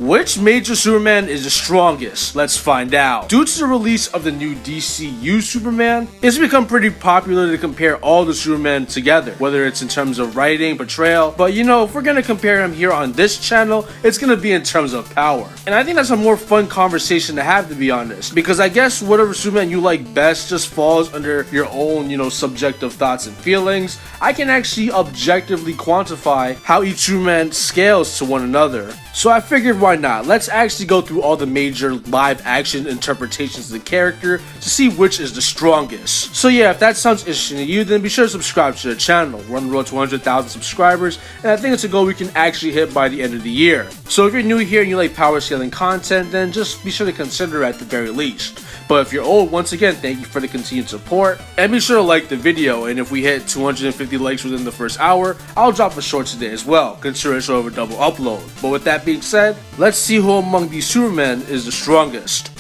Which major Superman is the strongest? Let's find out. Due to the release of the new DCU Superman, it's become pretty popular to compare all the Supermen together, whether it's in terms of writing, portrayal, but you know, if we're gonna compare him here on this channel, it's gonna be in terms of power. And I think that's a more fun conversation to have, to be honest, because I guess whatever Superman you like best just falls under your own, you know, subjective thoughts and feelings. I can actually objectively quantify how each Superman scales to one another. So I figured, why not? Let's actually go through all the major live action interpretations of the character to see which is the strongest. So yeah, if that sounds interesting to you, then be sure to subscribe to the channel. We're on the road to 100,000 subscribers, and I think it's a goal we can actually hit by the end of the year. So if you're new here and you like power scaling content, then just be sure to consider it at the very least. But if you're old, once again, thank you for the continued support, and be sure to like the video, and if we hit 250 likes within the first hour, I'll drop a short today as well, consideration over double upload. But with that being said, let's see who among these Supermen is the strongest.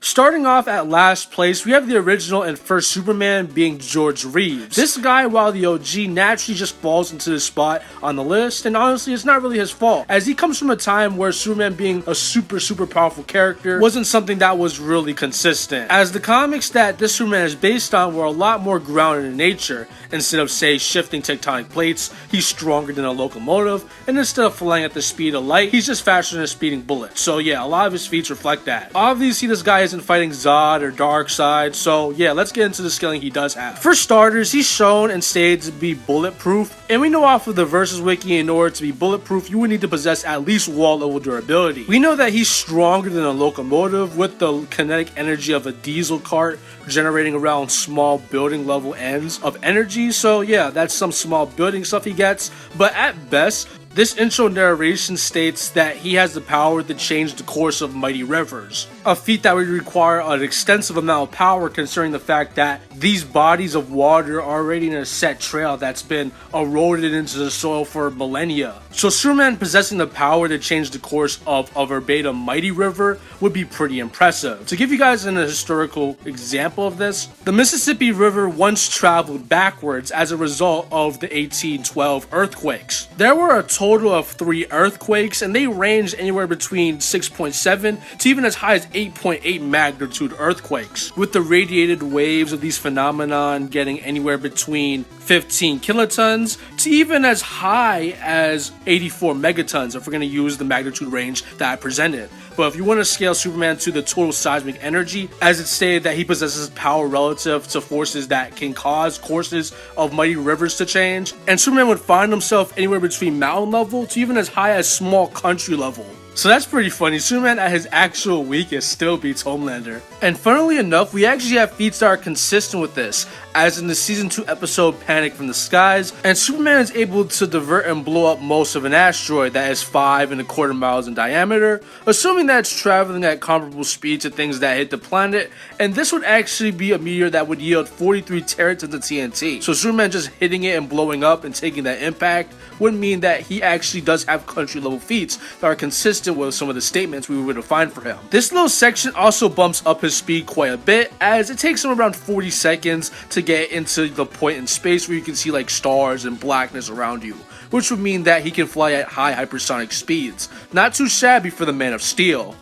Starting off at last place, we have the original and first Superman being George Reeves. This guy, while the OG, naturally just falls into this spot on the list, and honestly, it's not really his fault, as he comes from a time where Superman being a super powerful character wasn't something that was really consistent, as the comics that this Superman is based on were a lot more grounded in nature. Instead of, say, shifting tectonic plates, he's stronger than a locomotive, and instead of flying at the speed of light, he's just faster than a speeding bullet. So yeah, a lot of his feats reflect that. Obviously, this guy isn't fighting Zod or Darkseid, so yeah, let's get into the scaling he does have. For starters, he's shown and stated to be bulletproof, and we know off of the Versus Wiki, in order to be bulletproof, you would need to possess at least wall level durability. We know that he's stronger than a locomotive, with the kinetic energy of a diesel cart generating around small building level ends of energy. So yeah, that's some small building stuff he gets, but at best, this intro narration states that he has the power to change the course of mighty rivers, a feat that would require an extensive amount of power, considering the fact that these bodies of water are already in a set trail that's been eroded into the soil for millennia. So Superman possessing the power to change the course of a verbatim mighty river would be pretty impressive. To give you guys an historical example of this, the Mississippi River once traveled backwards as a result of the 1812 earthquakes. There were a total of 3 earthquakes, and they ranged anywhere between 6.7 to even as high as 8.8 magnitude earthquakes, with the radiated waves of these phenomenon getting anywhere between 15 kilotons to even as high as 84 megatons, if we're going to use the magnitude range that I presented. But if you want to scale Superman to the total seismic energy, as it's stated that he possesses power relative to forces that can cause courses of mighty rivers to change, and Superman would find himself anywhere between mountain level to even as high as small country level. So that's pretty funny. Superman at his actual weakest still beats Homelander. And funnily enough, we actually have feats that are consistent with this, as in the season 2 episode Panic from the Skies, and Superman is able to divert and blow up most of an asteroid that is 5.25 miles in diameter, assuming that it's traveling at comparable speed to things that hit the planet, and this would actually be a meteor that would yield 43 teratons of TNT. So Superman just hitting it and blowing up and taking that impact would mean that he actually does have country level feats that are consistent with some of the statements we would find for him. This little section also bumps up his speed quite a bit, as it takes him around 40 seconds to get into the point in space where you can see like stars and blackness around you, which would mean that he can fly at high hypersonic speeds. Not too shabby for the Man of Steel.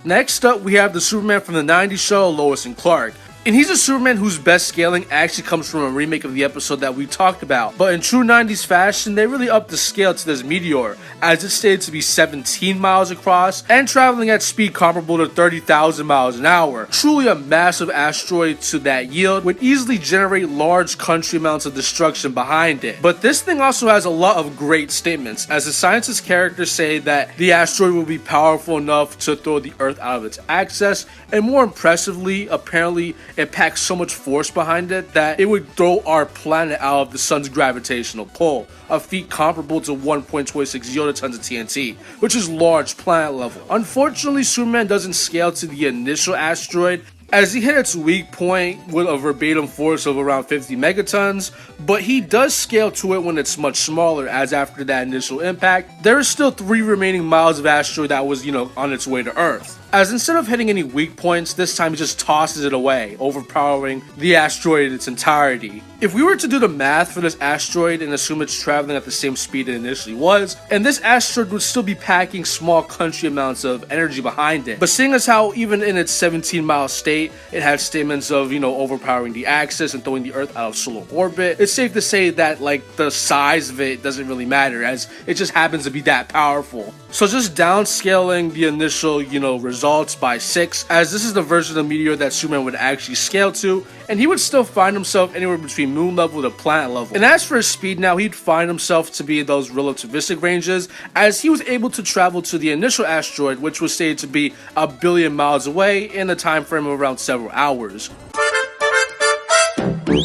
Next up, we have the Superman from the 90s show Lois and Clark. And he's a Superman whose best scaling actually comes from a remake of the episode that we talked about. But in true 90s fashion, they really upped the scale to this meteor, as it's stated to be 17 miles across and traveling at speed comparable to 30,000 miles an hour. Truly a massive asteroid to that yield would easily generate large country amounts of destruction behind it. But this thing also has a lot of great statements, as the scientist characters say that the asteroid will be powerful enough to throw the Earth out of its axis, and more impressively, apparently, it packs so much force behind it that it would throw our planet out of the sun's gravitational pull, a feat comparable to 1.26 gigatons of TNT, which is large planet level. Unfortunately, Superman doesn't scale to the initial asteroid, as he hit its weak point with a verbatim force of around 50 megatons, but he does scale to it when it's much smaller, as after that initial impact, there is still 3 remaining miles of asteroid that was, on its way to Earth. as instead of hitting any weak points, this time he just tosses it away, overpowering the asteroid in its entirety. If we were to do the math for this asteroid and assume it's traveling at the same speed it initially was, and this asteroid would still be packing small country amounts of energy behind it. But seeing as how even in its 17-mile state, it has statements of, overpowering the axis and throwing the Earth out of solar orbit, it's safe to say that like the size of it doesn't really matter, as it just happens to be that powerful. So just downscaling the initial, results by 6, as this is the version of the meteor that Superman would actually scale to, and he would still find himself anywhere between moon level to planet level. And as for his speed now, he'd find himself to be in those relativistic ranges, as he was able to travel to the initial asteroid, which was stated to be 1 billion miles away in a time frame of around several hours.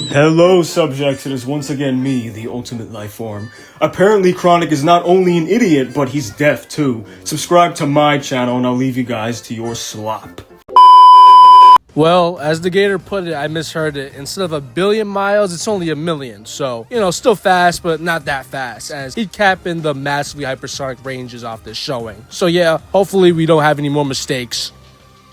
Hello subjects, it is once again me, the ultimate life form. Apparently Chronic is not only an idiot, but he's deaf too. Subscribe to my channel and I'll leave you guys to your slop. Well, as the Gator put it, I misheard it. Instead of 1 billion miles, it's only 1 million. So, still fast, but not that fast, as he'd cap in the massively hypersonic ranges off this showing. So yeah, hopefully we don't have any more mistakes.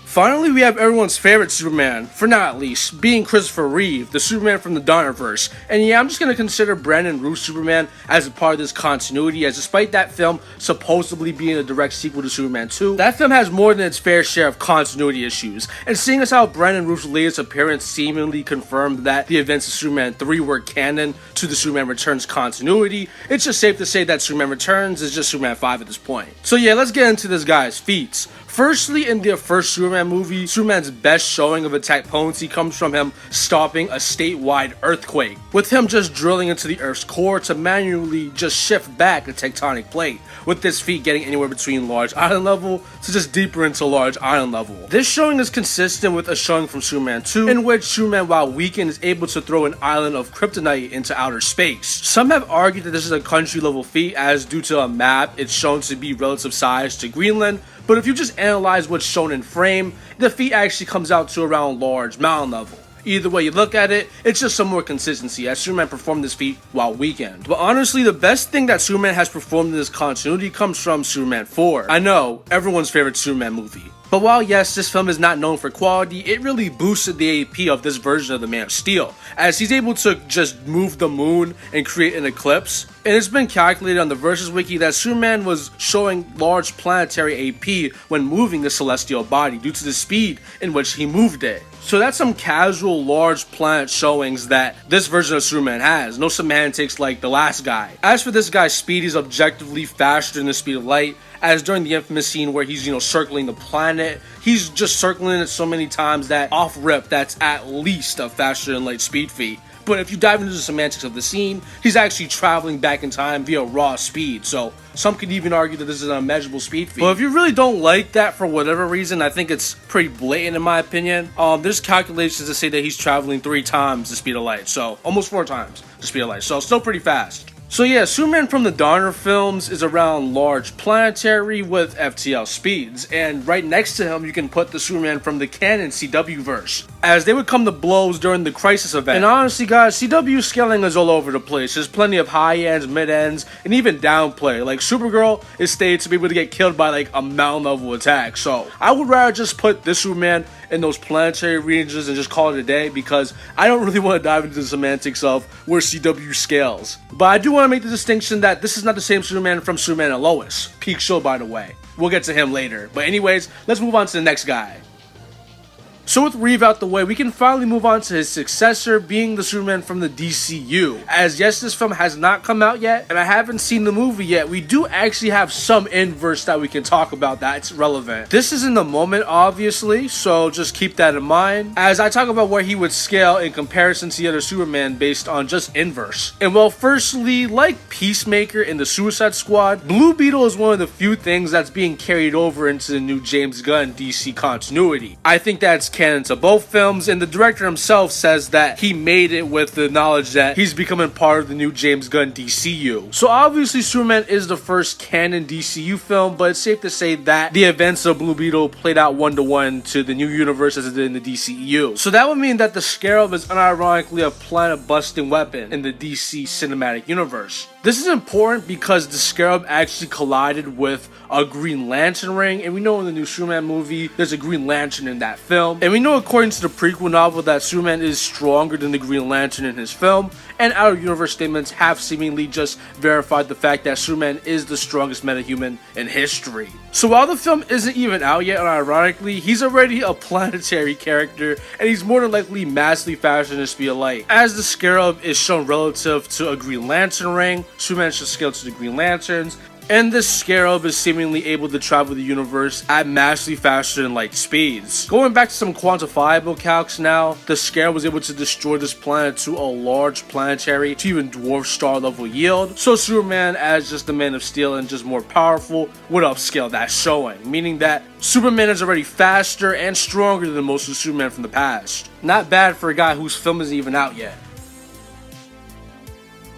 Finally, we have everyone's favorite Superman, for now at least, being Christopher Reeve, the Superman from the Donnerverse. And yeah, I'm just going to consider Brandon Routh's Superman as a part of this continuity, as despite that film supposedly being a direct sequel to Superman 2, that film has more than its fair share of continuity issues. And seeing as how Brandon Routh's latest appearance seemingly confirmed that the events of Superman 3 were canon to the Superman Returns continuity, it's just safe to say that Superman Returns is just Superman 5 at this point. So yeah, let's get into this guy's feats. Firstly, in the first Superman movie, Superman's best showing of attack potency comes from him stopping a statewide earthquake, with him just drilling into the Earth's core to manually just shift back a tectonic plate, with this feat getting anywhere between large island level to just deeper into large island level. This showing is consistent with a showing from Superman 2, in which Superman, while weakened, is able to throw an island of kryptonite into outer space. Some have argued that this is a country level feat, as due to a map, it's shown to be relative size to Greenland, but if you just analyze what's shown in frame, the feat actually comes out to around large mountain level. Either way you look at it, it's just some more consistency, as Superman performed this feat while weakened. But honestly, the best thing that Superman has performed in this continuity comes from Superman 4. I know, everyone's favorite Superman movie. But while yes, this film is not known for quality, it really boosted the AP of this version of the Man of Steel, as he's able to just move the moon and create an eclipse. And it's been calculated on the Versus Wiki that Superman was showing large planetary AP when moving the celestial body due to the speed in which he moved it. So that's some casual large planet showings that this version of Superman has, no semantics like the last guy. As for this guy's speed, he's objectively faster than the speed of light, as during the infamous scene where he's, circling the planet, he's just circling it so many times that off rip, that's at least a faster than light speed feat. But if you dive into the semantics of the scene, he's actually traveling back in time via raw speed, so some could even argue that this is an unmeasurable speed feat. But if you really don't like that for whatever reason, I think it's pretty blatant in my opinion. There's calculations to say that he's traveling 3 times the speed of light, so almost 4 times the speed of light, so still pretty fast. So yeah, Superman from the Donner films is around large planetary with FTL speeds, and right next to him you can put the Superman from the canon CW verse, as they would come to blows during the Crisis event. And honestly guys, CW scaling is all over the place. There's plenty of high ends, mid ends, and even downplay. Like Supergirl is stated to be able to get killed by like a mountain level attack, so I would rather just put this Superman in those planetary regions and just call it a day, because I don't really want to dive into the semantics of where CW scales. But I do want to make the distinction that this is not the same Superman from Superman and Lois. Peak show, by the way. We'll get to him later. But anyways, let's move on to the next guy. So with Reeve out the way, we can finally move on to his successor, being the Superman from the DCU. As yes, this film has not come out yet, and I haven't seen the movie yet, we do actually have some inverse that we can talk about that's relevant. This is in the moment, obviously, so just keep that in mind, as I talk about where he would scale in comparison to the other Superman based on just inverse. And well, firstly, like Peacemaker in the Suicide Squad, Blue Beetle is one of the few things that's being carried over into the new James Gunn DC continuity. I think that's canon to both films, and the director himself says that he made it with the knowledge that he's becoming part of the new James Gunn DCU. So obviously Superman is the first canon DCU film, but it's safe to say that the events of Blue Beetle played out one-to-one to the new universe as it did in the DCEU. So that would mean that the Scarab is unironically a planet-busting weapon in the DC cinematic universe. This is important because the Scarab actually collided with a Green Lantern ring, and we know in the new Superman movie there's a Green Lantern in that film, and we know according to the prequel novel that Superman is stronger than the Green Lantern in his film, and out-of-universe statements have seemingly just verified the fact that Superman is the strongest metahuman in history. So while the film isn't even out yet, unironically, he's already a planetary character, and he's more than likely massively faster than the speed of light. As the Scarab is shown relative to a Green Lantern ring, Superman should scale to the Green Lanterns, and this Scarab is seemingly able to travel the universe at massively faster than light speeds. Going back to some quantifiable calcs now, the Scarab was able to destroy this planet to a large planetary to even dwarf star level yield, so Superman, as just the Man of Steel and just more powerful, would upscale that showing, meaning that Superman is already faster and stronger than most of Superman from the past. Not bad for a guy whose film isn't even out yet.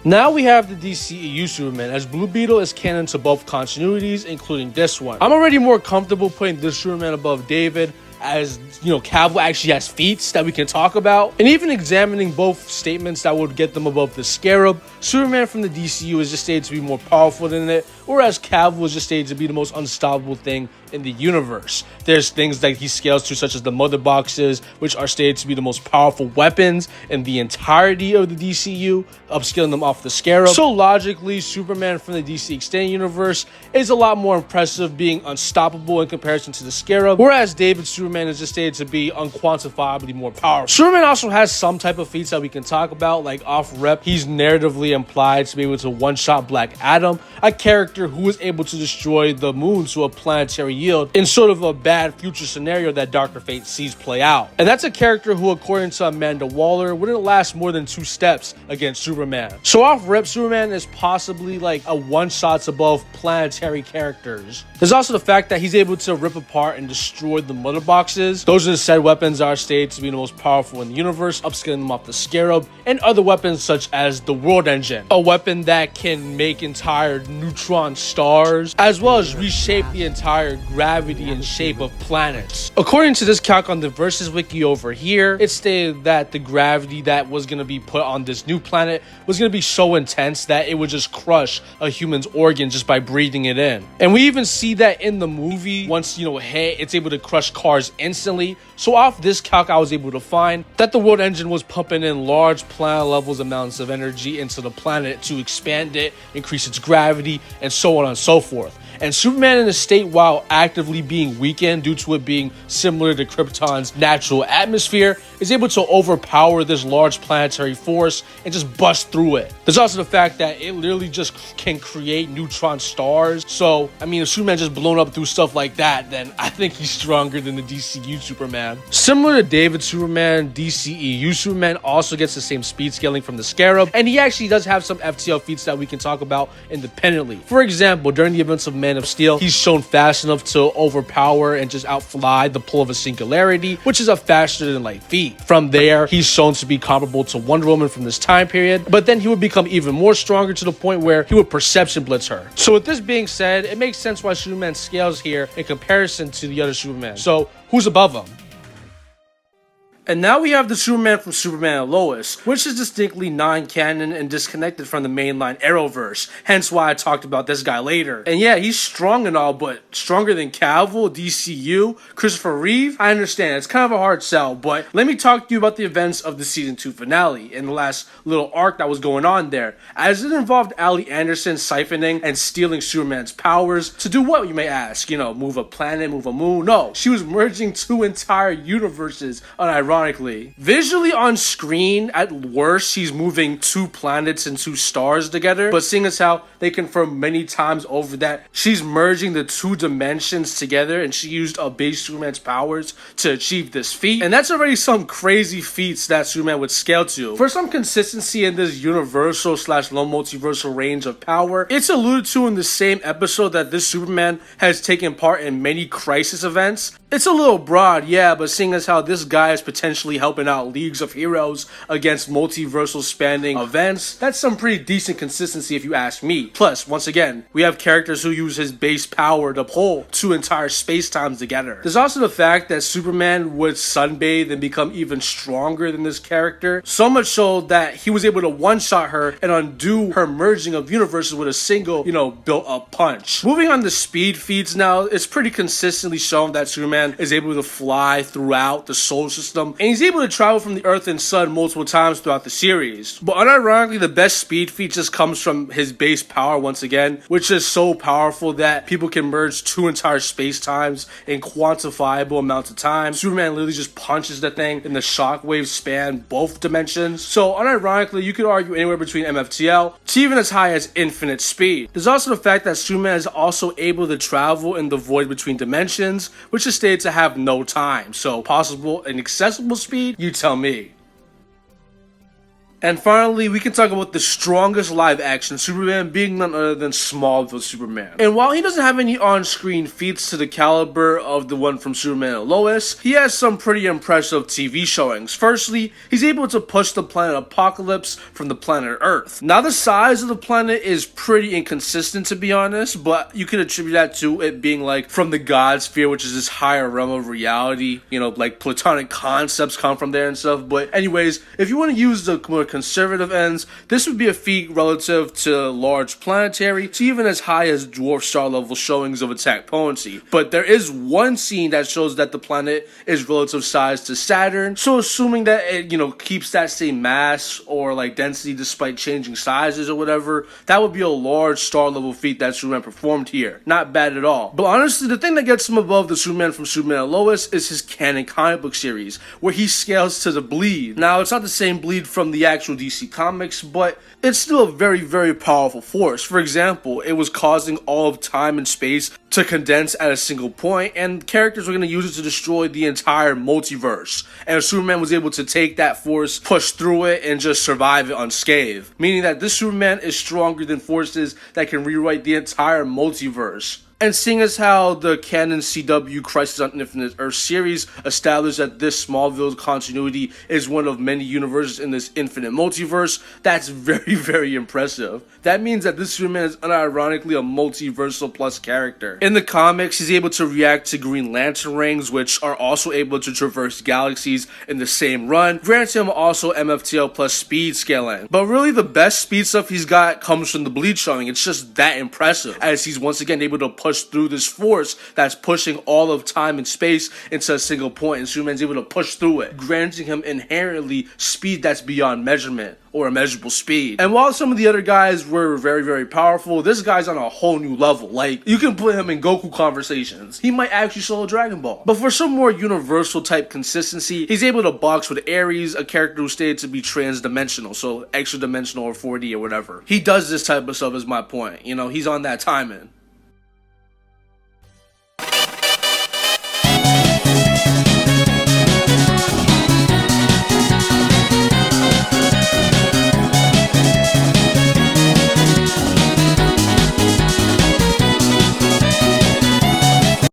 Now we have the DCEU Superman, as Blue Beetle is canon to both continuities, including this one. I'm already more comfortable putting this Superman above David, as, you know, Cavill actually has feats that we can talk about. And even examining both statements that would get them above the Scarab, Superman from the DCU is just stated to be more powerful than it, whereas Cavill is just stated to be the most unstoppable thing in the universe. There's things that he scales to, such as the mother boxes, which are stated to be the most powerful weapons in the entirety of the DCU, upscaling them off the Scarab. So logically, Superman from the DC Extended Universe is a lot more impressive, being unstoppable in comparison to the Scarab, whereas David's Superman is just stated to be unquantifiably more powerful. Superman also has some type of feats that we can talk about, like off rep, he's narratively implied to be able to one-shot Black Adam, a character who was able to destroy the moon to a planetary yield in sort of a bad future scenario that Dr. Fate sees play out. And that's a character who, according to Amanda Waller, wouldn't last more than 2 steps against Superman. So off rip, Superman is possibly like a one-shots above planetary characters. There's also the fact that he's able to rip apart and destroy the mother boxes. Those are the said weapons that are stated to be the most powerful in the universe, upscaling them off the Scarab, and other weapons such as the World Engine, a weapon that can make entire neutron stars, as well as reshape the entire gravity and shape of planets. According to this calc on the Versus Wiki over here, it stated that the gravity that was going to be put on this new planet was going to be so intense that it would just crush a human's organ just by breathing it in. And we even see that in the movie, once, you know, hit, it's able to crush cars instantly. So off this calc, I was able to find that the World Engine was pumping in large planet levels amounts of energy into the planet to expand it, increase its gravity, and so on and so forth. And Superman in a state while actively being weakened due to it being similar to Krypton's natural atmosphere is able to overpower this large planetary force and just bust through it. There's also the fact that it literally just can create neutron stars. So, I mean, if Superman just blown up through stuff like that, then I think he's stronger than the DCU Superman. Similar to David's Superman, DCEU Superman also gets the same speed scaling from the Scarab, and he actually does have some FTL feats that we can talk about independently. For example, during the events of Man of Steel, he's shown fast enough to overpower and just outfly the pull of a singularity, which is a faster than light feat. From there, he's shown to be comparable to Wonder Woman from this time period, but then he would become even more stronger to the point where he would perception blitz her. So with this being said, it makes sense why Superman scales here in comparison to the other Superman. So who's above him? And now we have the Superman from Superman and Lois, which is distinctly non-canon and disconnected from the mainline Arrowverse, hence why I talked about this guy later. And yeah, he's strong and all, but stronger than Cavill, DCU, Christopher Reeve? I understand, it's kind of a hard sell, but let me talk to you about the events of the Season 2 finale and the last little arc that was going on there, as it involved Allie Anderson siphoning and stealing Superman's powers to do what, you may ask? You know, move a planet, move a moon? No, she was merging 2 entire universes, unironically. unironically. Visually on screen, at worst, he's moving 2 planets and 2 stars together, but seeing as how they confirm many times over that she's merging the 2 dimensions together and she used a base Superman's powers to achieve this feat, and that's already some crazy feats that Superman would scale to. For some consistency in this universal / low multiversal range of power, it's alluded to in the same episode that this Superman has taken part in many crisis events. It's a little broad, yeah, but seeing as how this guy is potentially helping out leagues of heroes against multiversal spanning events, that's some pretty decent consistency if you ask me. Plus, once again, we have characters who use his base power to pull 2 entire space-times together. There's also the fact that Superman would sunbathe and become even stronger than this character, so much so that he was able to one-shot her and undo her merging of universes with a single, built-up punch. Moving on to speed feats now, it's pretty consistently shown that Superman is able to fly throughout the solar system, and he's able to travel from the Earth and Sun multiple times throughout the series. But unironically, the best speed feat just comes from his base power once again, which is so powerful that people can merge 2 entire space-times in quantifiable amounts of time. Superman literally just punches the thing and the shockwaves span both dimensions. So unironically, you could argue anywhere between MFTL to even as high as infinite speed. There's also the fact that Superman is also able to travel in the void between dimensions, which is stated to have no time. So possible and accessible speed, you tell me. And finally, we can talk about the strongest live-action Superman being none other than Smallville Superman. And while he doesn't have any on-screen feats to the caliber of the one from Superman and Lois, he has some pretty impressive TV showings. Firstly, he's able to push the planet Apocalypse from the planet Earth. Now, the size of the planet is pretty inconsistent, to be honest, but you can attribute that to it being like from the God Sphere, which is this higher realm of reality, like platonic concepts come from there and stuff. But anyways, if you want to use the more conservative ends, this would be a feat relative to large planetary to even as high as dwarf star level showings of attack potency. But there is one scene that shows that the planet is relative size to Saturn, so assuming that it keeps that same mass or like density despite changing sizes or whatever, that would be a large star level feat that Superman performed here. Not bad at all. But honestly, the thing that gets him above the Superman from Superman and Lois is his canon comic book series, where he scales to the bleed. Now, it's not the same bleed from the actual DC Comics, but it's still a very, very powerful force. For example, it was causing all of time and space to condense at a single point, and characters were going to use it to destroy the entire multiverse. And Superman was able to take that force, push through it, and just survive it unscathed. Meaning that this Superman is stronger than forces that can rewrite the entire multiverse. And seeing as how the canon CW Crisis on Infinite Earth series established that this Smallville continuity is one of many universes in this infinite multiverse, that's very, very impressive. That means that this Superman is unironically a multiversal plus character. In the comics, he's able to react to Green Lantern rings, which are also able to traverse galaxies in the same run, granting him also MFTL plus speed scaling. But really, the best speed stuff he's got comes from the bleed showing. It's just that impressive, as he's once again able to push through this force that's pushing all of time and space into a single point, and Superman's able to push through it, granting him inherently speed that's beyond measurement, or immeasurable speed. And while some of the other guys were very, very powerful, this guy's on a whole new level. Like, you can put him in Goku conversations. He might actually solo Dragon Ball. But for some more universal type consistency, he's able to box with Ares, a character who's stated to be trans-dimensional, so extra dimensional or 4D or whatever. He does this type of stuff is my point. He's on that timing.